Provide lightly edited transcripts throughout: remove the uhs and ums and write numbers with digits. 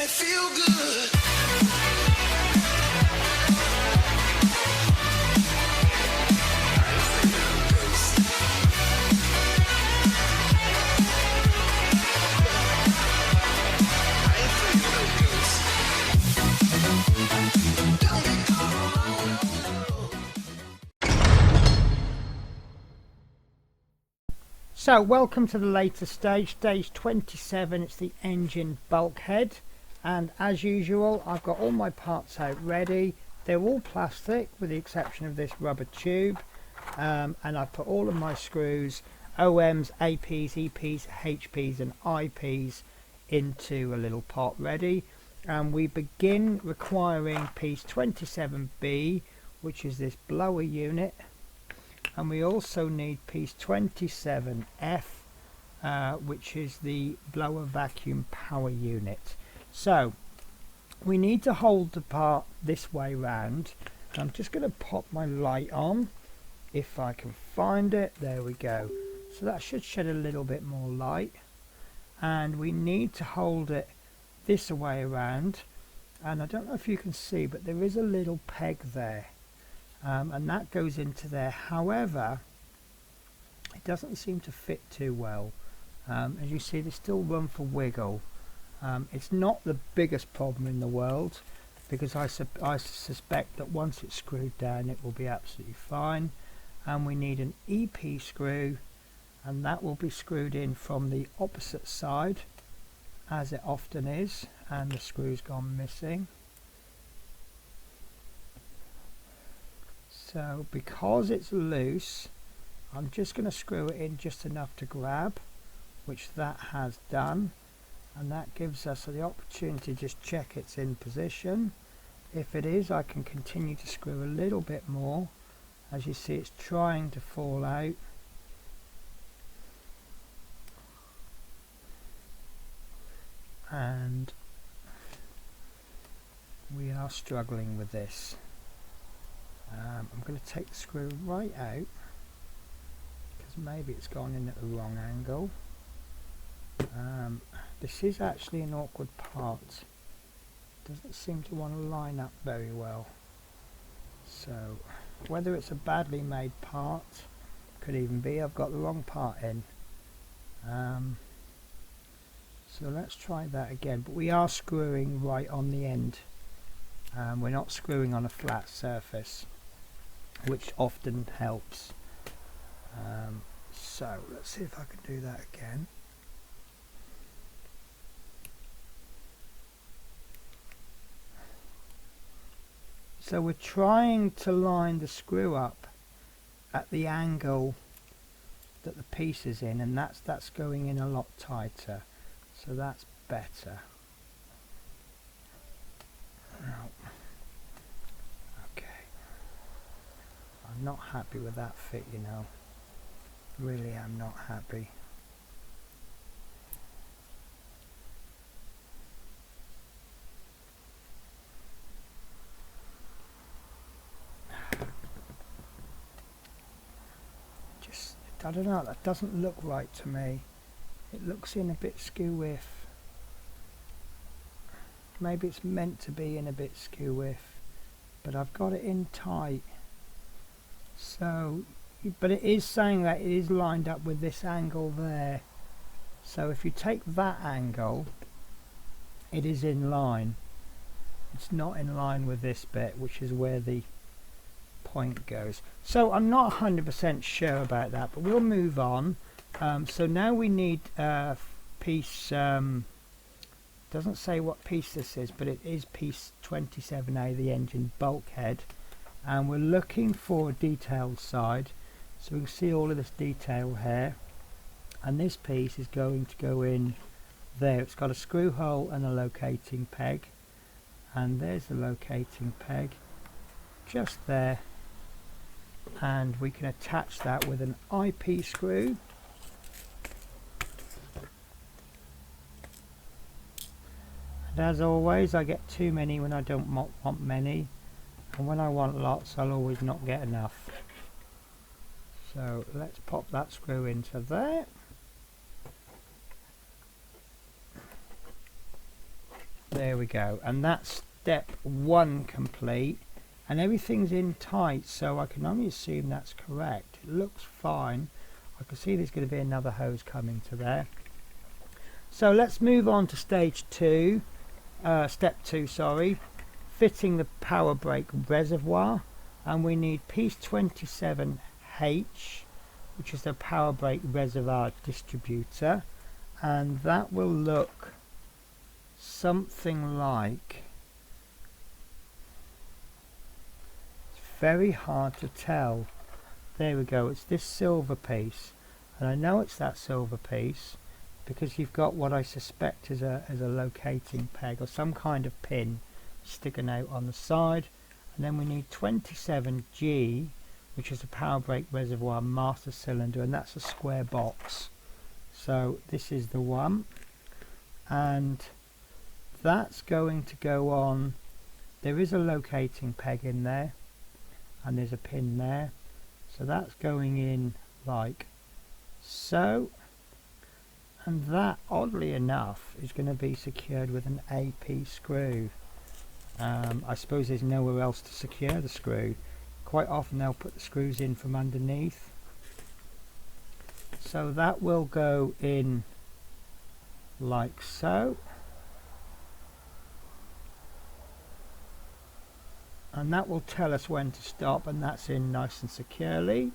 me feel good. So, welcome to the later stage, stage 27. It's the engine bulkhead, and as usual I've got all my parts out ready. They're all plastic with the exception of this rubber tube, and I've put all of my screws, OMs, APs, EPs, HPs and IPs into a little pot ready, and we begin requiring piece 27B, which is this blower unit. And we also need piece 27F, which is the blower vacuum power unit. So we need to hold the part this way round. I'm just going to pop my light on if I can find it. There we go. So that should shed a little bit more light, and we need to hold it this way around. And I don't know if you can see, but there is a little peg there. And that goes into there. However, it doesn't seem to fit too well. As you see, there's still room for wiggle. It's not the biggest problem in the world, because I suspect that once it's screwed down it will be absolutely fine. And we need an EP screw, and that will be screwed in from the opposite side, as it often is, and the screw's gone missing. So because it's loose, I'm just going to screw it in just enough to grab, which that has done, and that gives us the opportunity to just check it's in position. If it is, I can continue to screw a little bit more. As you see, it's trying to fall out. And we are struggling with this. I'm going to take the screw right out, because maybe it's gone in at the wrong angle. This is actually an awkward part. Doesn't seem to want to line up very well. So whether it's a badly made part, could even be I've got the wrong part in. So let's try that again, but we are screwing right on the end. We're not screwing on a flat surface, which often helps. So let's see if I can do that again. So we're trying to line the screw up at the angle that the piece is in, and that's going in a lot tighter, so that's better. Now, I'm not happy with that fit, you know. Really, I'm not happy. Just, I don't know, that doesn't look right to me. It looks in a bit skew-whiff. Maybe it's meant to be in a bit skew-whiff, but I've got it in tight. So, but it is saying that it is lined up with this angle there. So if you take that angle, it is in line. It's not in line with this bit, which is where the point goes. So I'm not 100% sure about that, but we'll move on. So now we need piece, doesn't say what piece this is, but it is piece 27A, the engine bulkhead. And we're looking for a detailed side, so we can see all of this detail here, and this piece is going to go in there. It's got a screw hole and a locating peg, and there's the locating peg just there, and we can attach that with an IP screw. And as always, I get too many when I don't want many. And when I want lots, I'll always not get enough. So let's pop that screw into there. There we go, and that's step 1 complete, and everything's in tight, so I can only assume that's correct. It looks fine. I can see there's going to be another hose coming to there. So let's move on to stage 2, step 2, sorry, fitting the power brake reservoir, and we need piece 27H, which is the power brake reservoir distributor, and that will look something like, it's very hard to tell, there we go, it's this silver piece, and I know it's that silver piece because you've got what I suspect is a locating peg or some kind of pin sticking out on the side, and then we need 27G, which is a power brake reservoir master cylinder, and that's a square box. So this is the one, and that's going to go on. There is a locating peg in there and there's a pin there, so that's going in like so, and that, oddly enough, is going to be secured with an AP screw. I suppose there's nowhere else to secure the screw. Quite often they'll put the screws in from underneath, so that will go in like so, and that will tell us when to stop, and that's in nice and securely.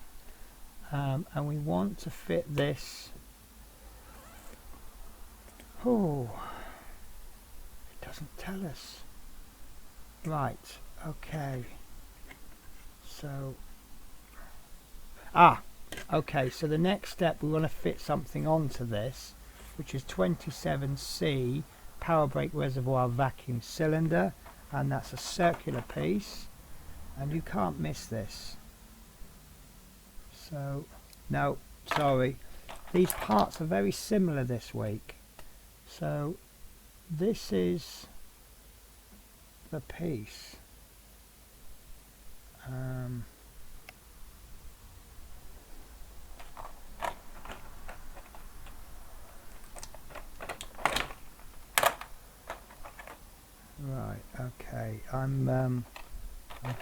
And we want to fit this, oh, it doesn't tell us. Right, okay, so okay, so the next step, we want to fit something onto this, which is 27C power brake reservoir vacuum cylinder, and that's a circular piece, and you can't miss this. So no, sorry, these parts are very similar this week. So this is the piece. Right, okay, I'm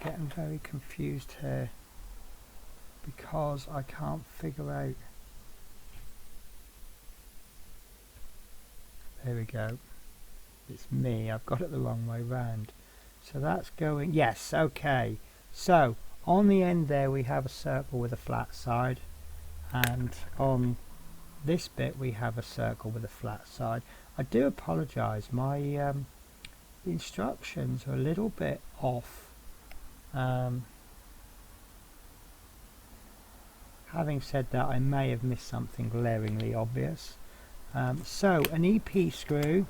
getting very confused here because I can't figure out. There we go, it's me, I've got it the wrong way round. So that's going, yes, okay, so on the end there we have a circle with a flat side, and on this bit we have a circle with a flat side. I do apologise, my the instructions are a little bit off. Having said that, I may have missed something glaringly obvious. So an EP screw,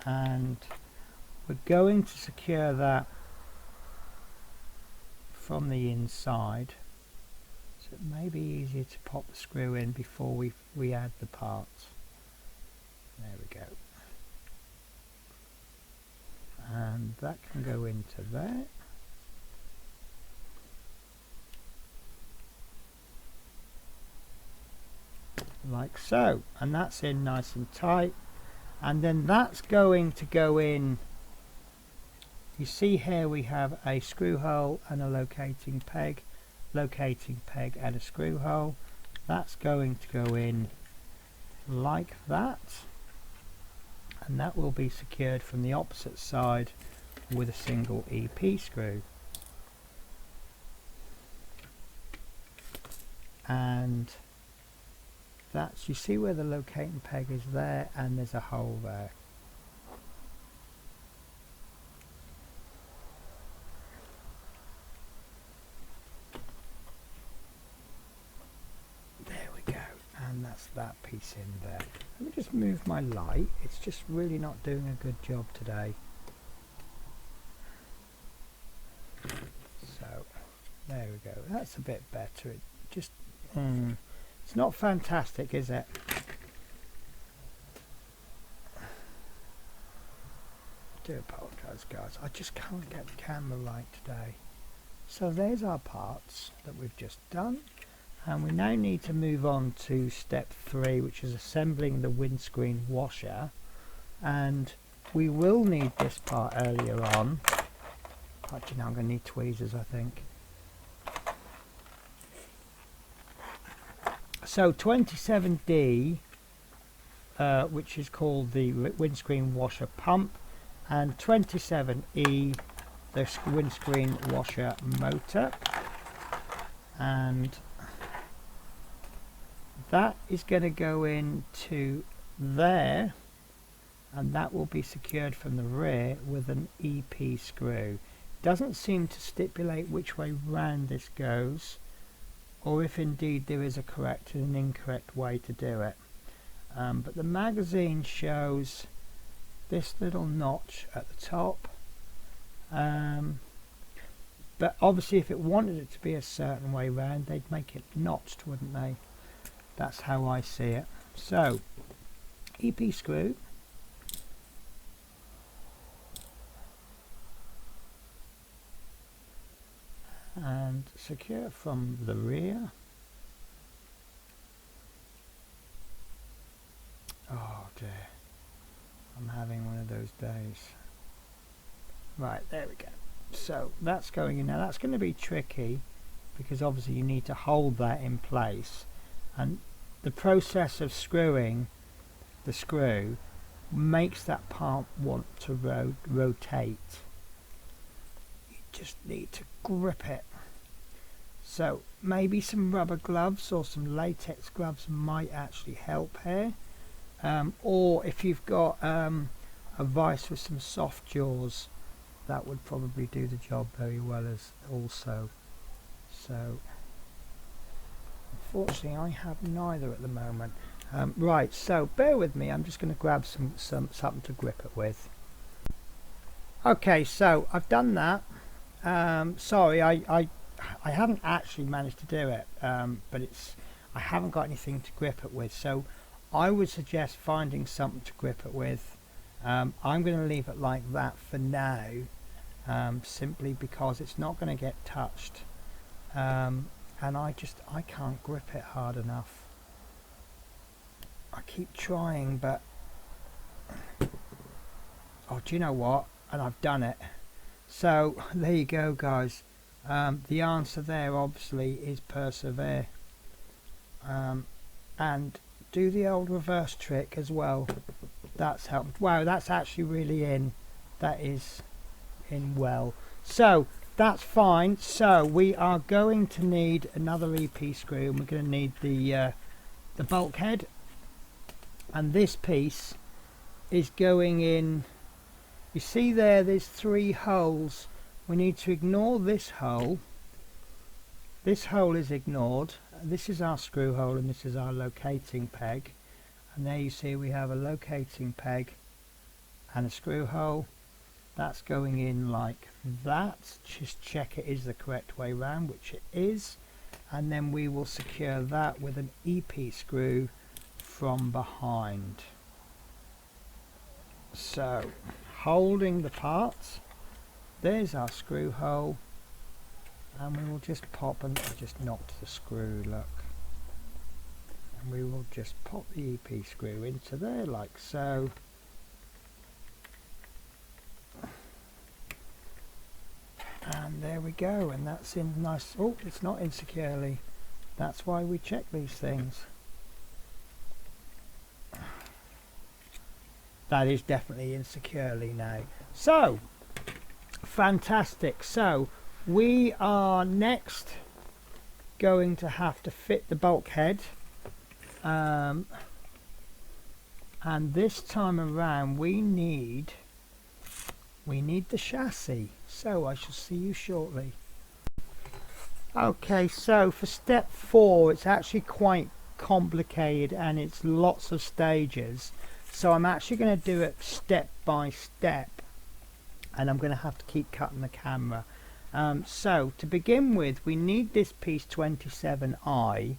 and we're going to secure that from the inside, so it may be easier to pop the screw in before we add the parts. There we go, and that can go into there. Like so, and that's in nice and tight, and then that's going to go in. You see here we have a screw hole and a locating peg and a screw hole. That's going to go in like that, and that will be secured from the opposite side with a single EP screw. And that's, you see where the locating peg is there, and there's a hole there. There we go, and that's that piece in there. Let me just move my light, it's just really not doing a good job today. So there we go, that's a bit better. It just it's not fantastic, is it? I do apologise, guys, I just can't get the camera right today. So there's our parts that we've just done, And we now need to move on to step 3, which is assembling the windscreen washer. And we will need this part earlier on. Actually, now I'm going to need tweezers, I think. So 27D, which is called the windscreen washer pump, and 27E, the windscreen washer motor. And that is going to go into there, and that will be secured from the rear with an EP screw. Doesn't seem to stipulate which way round this goes, or if indeed there is a correct and an incorrect way to do it. But the magazine shows this little notch at the top. But obviously if it wanted it to be a certain way round, they'd make it notched, wouldn't they? That's how I see it. So, EP screw. And secure from the rear. Oh dear, I'm having one of those days. Right, there we go. So that's going in now. That's going to be tricky because obviously you need to hold that in place, and the process of screwing the screw makes that part want to rotate. You just need to grip it. So maybe some rubber gloves or some latex gloves might actually help here, or if you've got a vice with some soft jaws, that would probably do the job very well as also. So unfortunately I have neither at the moment. Right, so bear with me, I'm just going to grab something to grip it with. Okay, so I've done that. Sorry, I haven't actually managed to do it, but I haven't got anything to grip it with, so I would suggest finding something to grip it with. I'm going to leave it like that for now, simply because it's not going to get touched, and I can't grip it hard enough. I keep trying, but oh, do you know what? And I've done it. So there you go, guys. The answer there obviously is persevere, and do the old reverse trick as well. That's helped. Wow, that's actually really in. That is in well. So that's fine. So we are going to need another EP screw, and we're going to need the bulkhead, and this piece is going in. You see there's 3 holes. We need to ignore this hole. This hole is ignored. This is our screw hole, and this is our locating peg. And there you see we have a locating peg and a screw hole. That's going in like that. Just check it is the correct way round, which it is. And then we will secure that with an EP screw from behind. So, holding the parts, there's our screw hole, and we will just pop, and I just knocked the screw, look, and we will just pop the EP screw into there like so. And there we go, and that's in nice. Oh, it's not in securely. That's why we check these things. That is definitely in securely now. So fantastic. So we are next going to have to fit the bulkhead, and this time around we need the chassis. So I shall see you shortly. Okay, so for step 4 it's actually quite complicated and it's lots of stages, so I'm actually going to do it step by step, and I'm going to have to keep cutting the camera. So to begin with, we need this piece 27I,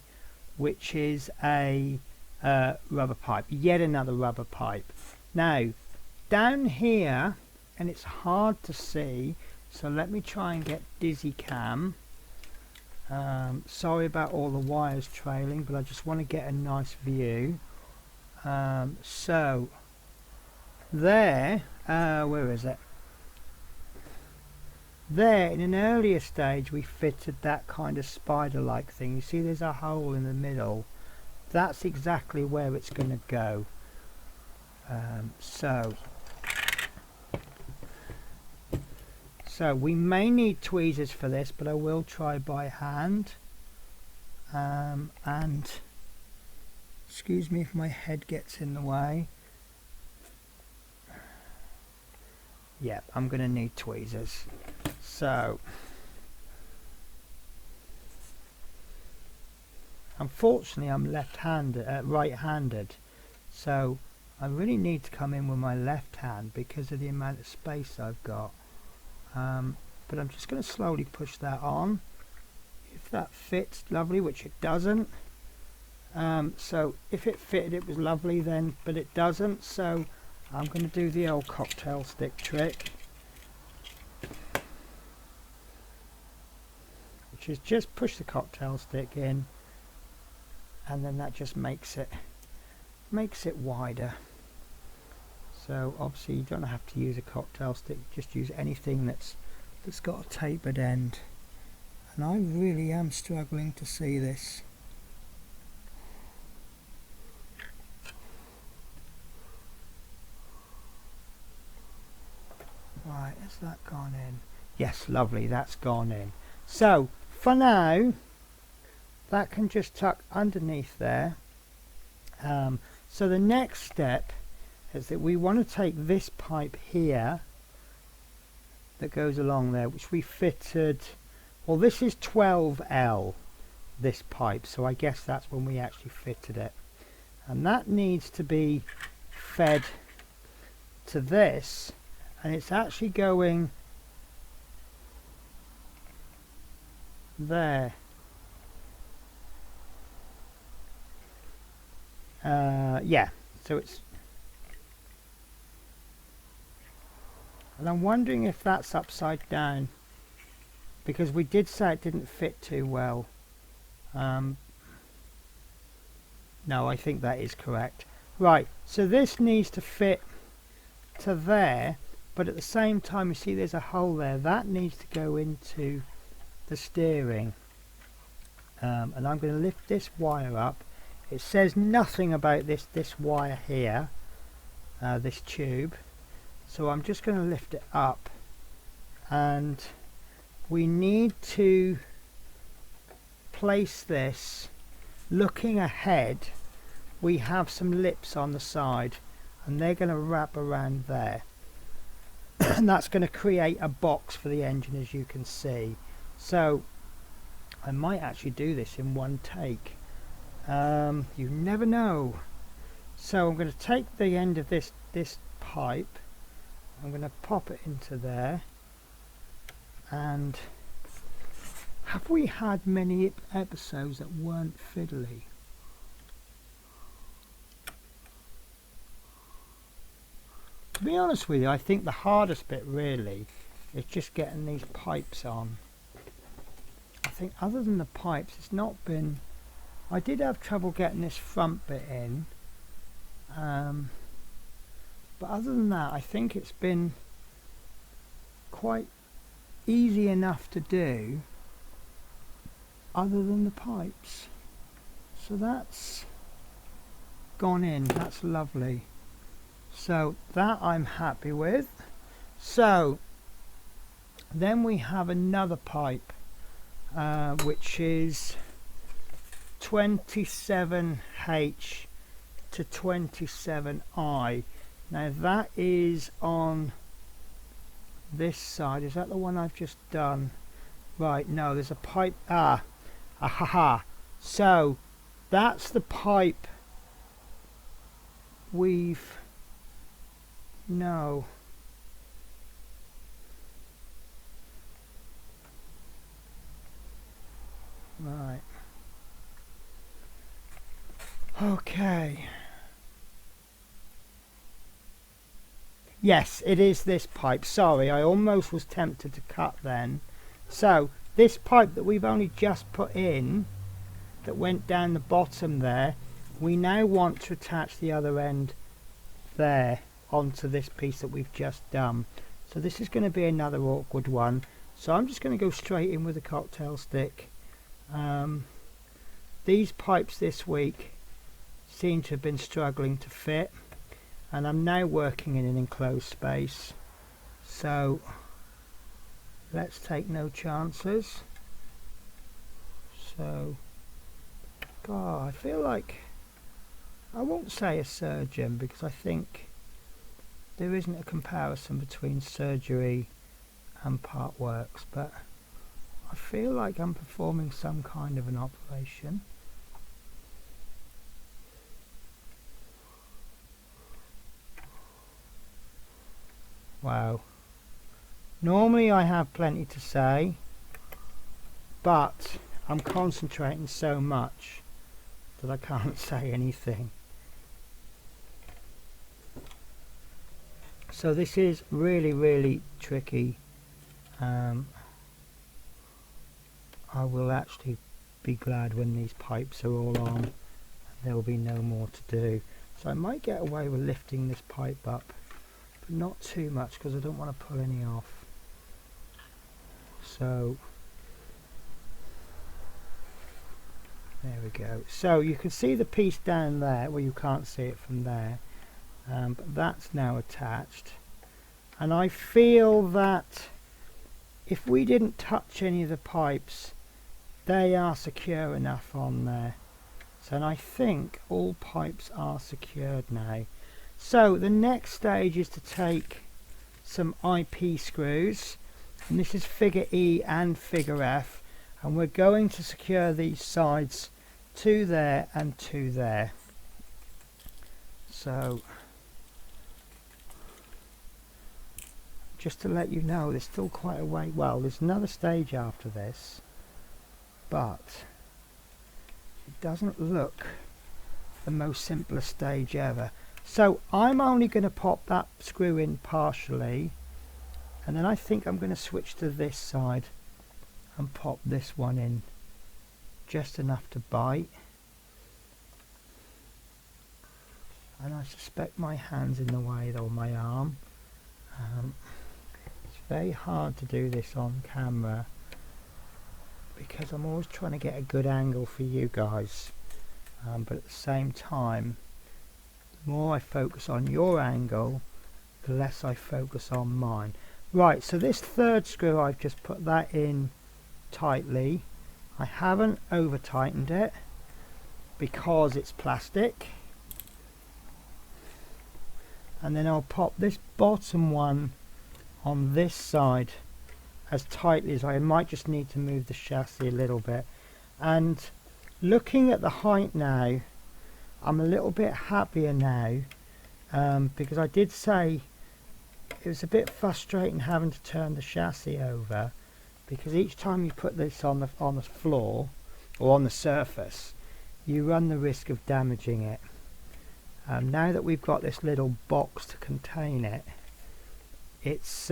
which is a rubber pipe, yet another rubber pipe. Now down here, and it's hard to see, so let me try and get dizzy cam. Sorry about all the wires trailing, but I just want to get a nice view. So there, where is it? There, in an earlier stage, we fitted that kind of spider-like thing. You see there's a hole in the middle. That's exactly where it's going to go. So we may need tweezers for this, but I will try by hand. And excuse me if my head gets in the way. Yep, I'm going to need tweezers. So unfortunately I'm right-handed, so I really need to come in with my left hand because of the amount of space I've got. But I'm just going to slowly push that on. If that fits, lovely, which it doesn't. So if it fitted, it was lovely then, but it doesn't, so I'm going to do the old cocktail stick trick, which is just push the cocktail stick in, and then that just makes it wider. So obviously you don't have to use a cocktail stick, just use anything that's got a tapered end. And I really am struggling to see this. Right, has that gone in? Yes, lovely, that's gone in. So for now, that can just tuck underneath there. So the next step is that we want to take this pipe here that goes along there, which we fitted. Well, this is 12L, this pipe, so I guess that's when we actually fitted it. And that needs to be fed to this, and it's actually going there. Yeah, so it's, and I'm wondering if that's upside down, because we did say it didn't fit too well. No, I think that is correct. Right, so this needs to fit to there, but at the same time you see there's a hole there that needs to go into the steering. And I'm going to lift this wire up. It says nothing about this wire here, this tube, so I'm just going to lift it up, and we need to place this looking ahead. We have some lips on the side and they're going to wrap around there and that's going to create a box for the engine, as you can see. So I might actually do this in one take. You never know. So I'm going to take the end of this pipe, I'm going to pop it into there. And have we had many episodes that weren't fiddly? To be honest with you, I think the hardest bit really is just getting these pipes on. I think other than the pipes, it's not been... I did have trouble getting this front bit in, but other than that, I think it's been quite easy enough to do, other than the pipes. So that's gone in, that's lovely. So that I'm happy with. So then we have another pipe, which is 27H to 27I. Now that is on this side. Is that the one I've just done? Right, no, there's a pipe. So that's the pipe we've... No. Right. Okay. Yes, it is this pipe. Sorry, I almost was tempted to cut then. So this pipe that we've only just put in, that went down the bottom there, we now want to attach the other end there onto this piece that we've just done. So this is going to be another awkward one. So I'm just going to go straight in with a cocktail stick. These pipes this week seem to have been struggling to fit, and I'm now working in an enclosed space, so let's take no chances. So, God, I feel like, I won't say a surgeon, because I think there isn't a comparison between surgery and part works, but I feel like I'm performing some kind of an operation. Wow. Normally I have plenty to say, but I'm concentrating so much that I can't say anything. So this is really, really tricky. I will actually be glad when these pipes are all on and there will be no more to do. So I might get away with lifting this pipe up, but not too much, because I don't want to pull any off. So there we go. So you can see the piece down there, well, you can't see it from there, but that's now attached, and I feel that if we didn't touch any of the pipes, they are secure enough on there. So, and I think all pipes are secured now. So the next stage is to take some IP screws, and this is figure E and figure F, and we're going to secure these sides to there and to there. So just to let you know, there's still quite a way, well, there's another stage after this, but it doesn't look the most simplest stage ever. So I'm only going to pop that screw in partially, and then I think I'm going to switch to this side and pop this one in just enough to bite. And I suspect my hand's in the way though, my arm. It's very hard to do this on camera because I'm always trying to get a good angle for you guys, but at the same time, the more I focus on your angle, the less I focus on mine. Right, so this third screw, I've just put that in tightly. I haven't over tightened it because it's plastic, and then I'll pop this bottom one on this side as tightly as I might just need to move the chassis a little bit. And looking at the height now, I'm a little bit happier now, because I did say it was a bit frustrating having to turn the chassis over, because each time you put this on the floor or on the surface, you run the risk of damaging it. Now that we've got this little box to contain it, it's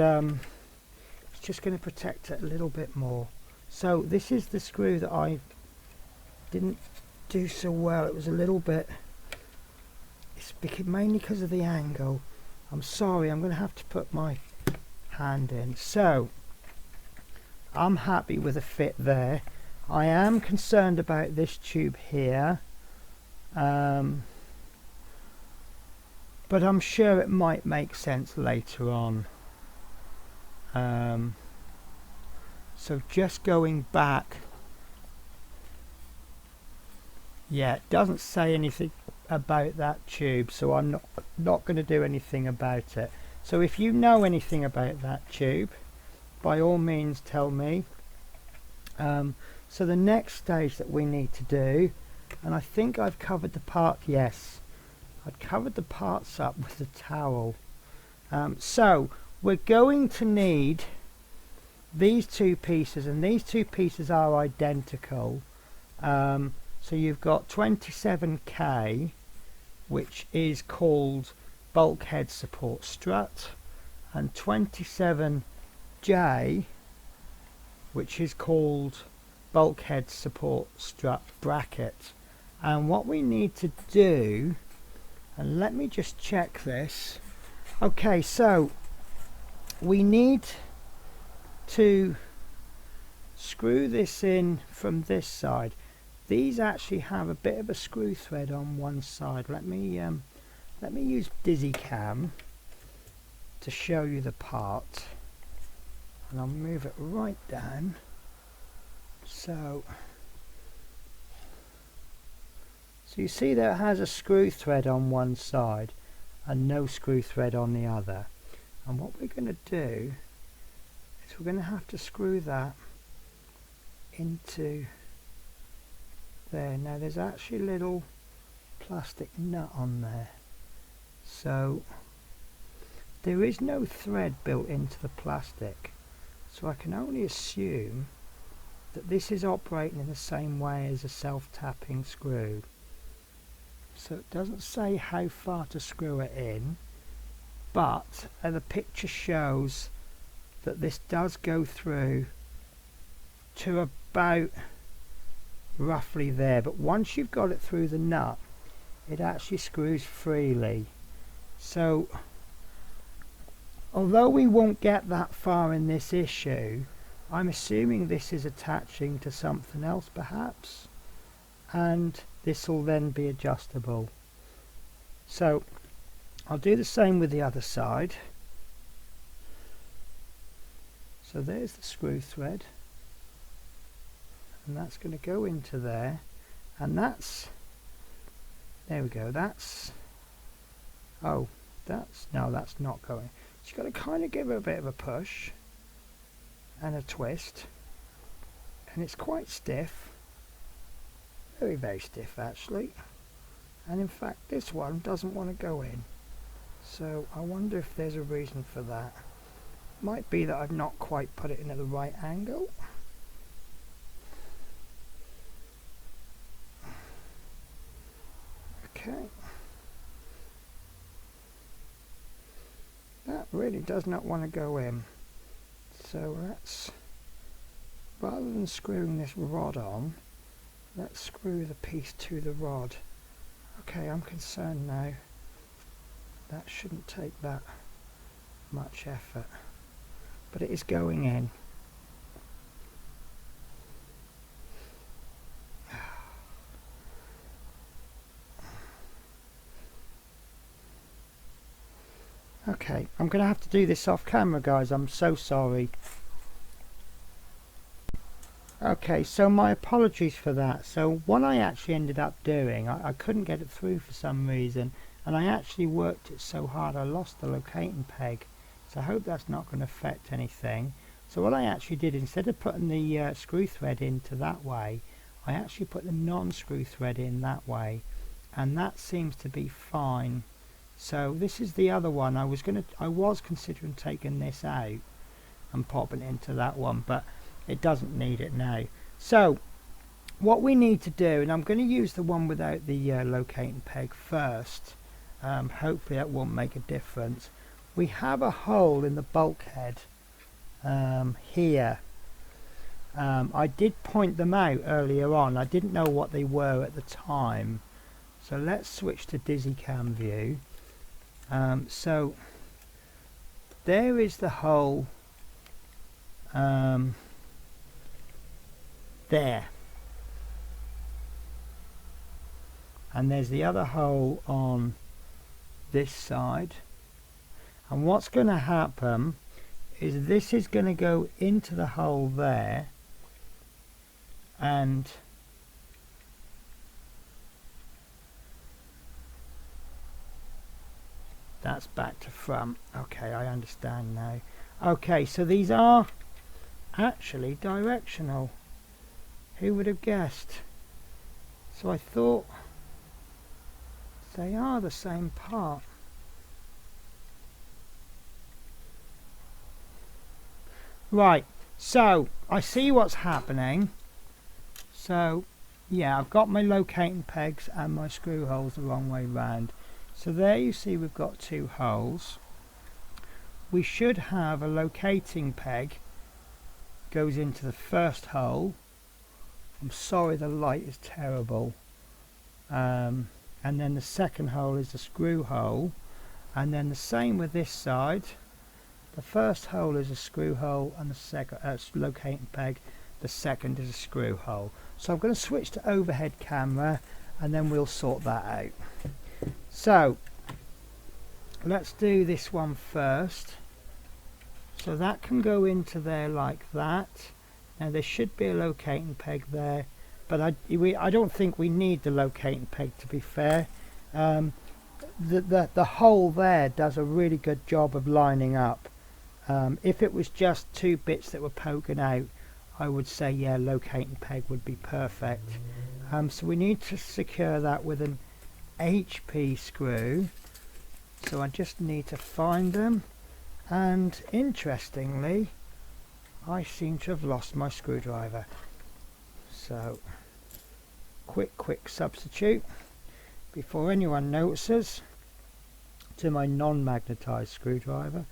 just going to protect it a little bit more. So this is the screw that I didn't do so well. It was a little bit, it's mainly because of the angle. I'm sorry, I'm going to have to put my hand in. So I'm happy with the fit there. I am concerned about this tube here, but I'm sure it might make sense later on. So just going back, yeah, it doesn't say anything about that tube, so I'm not going to do anything about it. So if you know anything about that tube, by all means tell me. So the next stage that we need to do, and I think I've covered the part, yes, I've covered the parts up with the towel. So we're going to need these two pieces, and these two pieces are identical. So you've got 27K, which is called bulkhead support strut, and 27J which is called Bulkhead Support Strap Bracket. And what we need to do, and let me just check this. Okay, so we need to screw this in from this side. These actually have a bit of a screw thread on one side. Let me use DigiCam to show you the part, and I'll move it right down. So you see that it has a screw thread on one side and no screw thread on the other. And what we're going to do is we're going to have to screw that into there. Now there's actually a little plastic nut on there, so there is no thread built into the plastic, so I can only assume that this is operating in the same way as a self-tapping screw. So it doesn't say how far to screw it in, but the picture shows that this does go through to about roughly there, but once you've got it through the nut, it actually screws freely. So although we won't get that far in this issue, I'm assuming this is attaching to something else perhaps, and this will then be adjustable. So I'll do the same with the other side. So there's the screw thread, and that's going to go into there, and that's, there we go, that's, oh, that's, no, that's not going. So you've got to kind of give it a bit of a push and a twist, and it's quite stiff, very, very stiff actually, and in fact this one doesn't want to go in, so I wonder if there's a reason for that. Might be that I've not quite put it in at the right angle. Okay, that really does not want to go in, so let's, rather than screwing this rod on, let's screw the piece to the rod. Okay, I'm concerned now. That shouldn't take that much effort, but it is going in. Okay, I'm going to have to do this off camera, guys. I'm so sorry. Okay, so my apologies for that. So what I actually ended up doing, I couldn't get it through for some reason, and I actually worked it so hard I lost the locating peg. So I hope that's not going to affect anything. So what I actually did, instead of putting the screw thread into that way, I actually put the non-screw thread in that way, and that seems to be fine. So this is the other one. I was considering taking this out and popping it into that one, but it doesn't need it now. So what we need to do, and I'm going to use the one without the locating peg first, hopefully that won't make a difference. We have a hole in the bulkhead here. I did point them out earlier on. I didn't know what they were at the time, so let's switch to DigiCam view. So there is the hole there, and there's the other hole on this side, and what's going to happen is this is going to go into the hole there, and that's back to front. Okay, I understand now. Okay, so these are actually directional. Who would have guessed? So I thought they are the same part. Right, so I see what's happening. So yeah, I've got my locating pegs and my screw holes the wrong way round. So there you see we've got two holes. We should have a locating peg goes into the first hole. I'm sorry the light is terrible. And then the second hole is the screw hole, and then the same with this side. The first hole is a screw hole, and the second locating peg. The second is a screw hole. So I'm going to switch to overhead camera, and then we'll sort that out. So let's do this one first. So that can go into there like that. Now there should be a locating peg there, but I don't think we need the locating peg, to be fair. The hole there does a really good job of lining up. If it was just two bits that were poking out, I would say yeah, locating peg would be perfect. So we need to secure that with an HP screw. So I just need to find them, and interestingly I seem to have lost my screwdriver. So quick substitute before anyone notices to my non-magnetized screwdriver.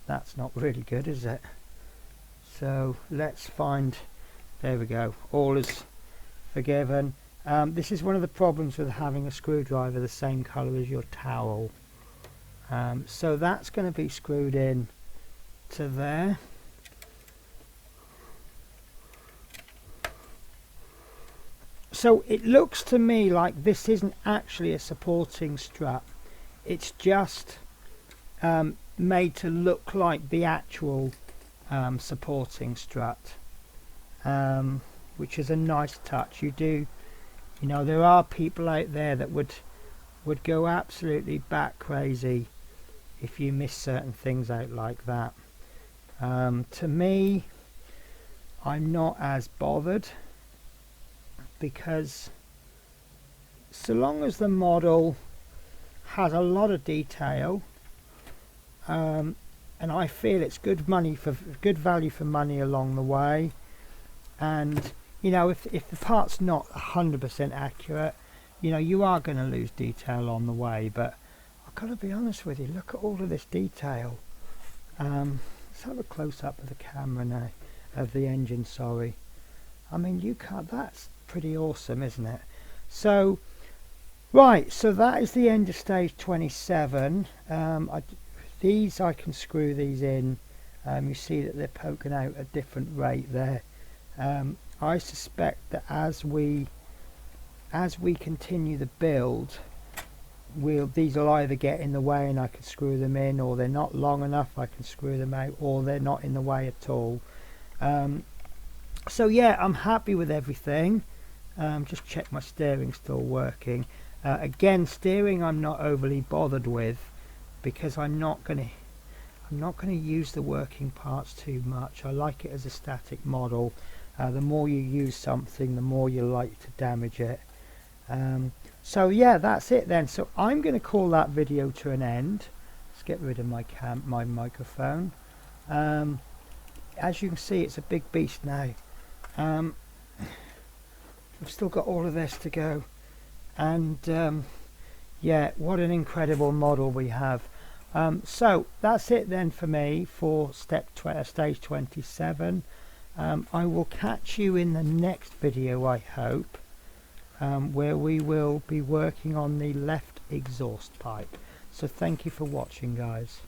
That's not really good, is it? So let's find, there we go, all is forgiven. This is one of the problems with having a screwdriver the same color as your towel. So that's going to be screwed in to there. So it looks to me like this isn't actually a supporting strut. It's just made to look like the actual supporting strut, which is a nice touch. You know, there are people out there that would go absolutely bat crazy if you miss certain things out like that. To me, I'm not as bothered, because so long as the model has a lot of detail, and I feel it's good value for money along the way, and you know, if the part's not 100% accurate, you know, you are going to lose detail on the way. But I've got to be honest with you, look at all of this detail. Let's have a close-up of the camera now, of the engine, sorry. I mean, you can't, that's pretty awesome, isn't it? So right, so that is the end of stage 27. These I can screw these in. You see that they're poking out at a different rate there. I suspect that as we continue the build, these will either get in the way and I can screw them in, or they're not long enough, I can screw them out, or they're not in the way at all. So yeah, I'm happy with everything. Just check my steering's still working. Again, steering I'm not overly bothered with, because I'm not going to use the working parts too much. I like it as a static model. The more you use something, the more you're likely to damage it. So yeah, that's it then. So I'm going to call that video to an end. Let's get rid of my microphone. As you can see, it's a big beast now. I've still got all of this to go, and yeah, what an incredible model we have. So that's it then for me for stage 27. I will catch you in the next video, I hope, where we will be working on the left exhaust pipe. So thank you for watching, guys.